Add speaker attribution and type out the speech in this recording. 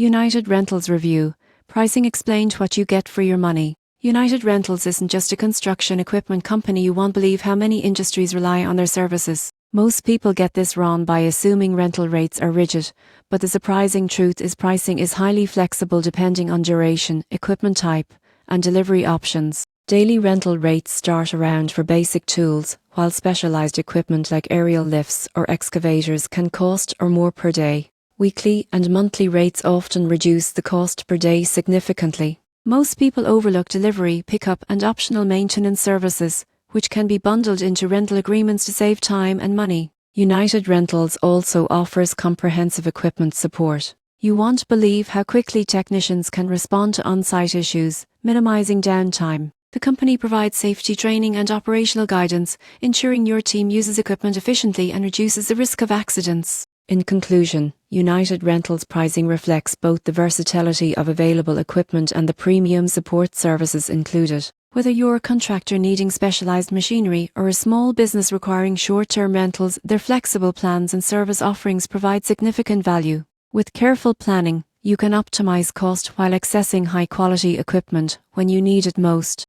Speaker 1: United Rentals Review. Pricing explained what you get for your money. United Rentals isn't just a construction equipment company. You won't believe how many industries rely on their services. Most people get this wrong by assuming rental rates are rigid, but the surprising truth is pricing is highly flexible depending on duration, equipment type, and delivery options. Daily rental rates start around for basic tools, while specialized equipment like aerial lifts or excavators can cost or more per day. Weekly and monthly rates often reduce the cost per day significantly. Most people overlook delivery, pickup and optional maintenance services, which can be bundled into rental agreements to save time and money. United Rentals also offers comprehensive equipment support. You won't believe how quickly technicians can respond to on-site issues, minimizing downtime. The company provides safety training and operational guidance, ensuring your team uses equipment efficiently and reduces the risk of accidents. In conclusion, United Rentals pricing reflects both the versatility of available equipment and the premium support services included. Whether you're a contractor needing specialized machinery or a small business requiring short-term rentals, their flexible plans and service offerings provide significant value. With careful planning, you can optimize cost while accessing high-quality equipment when you need it most.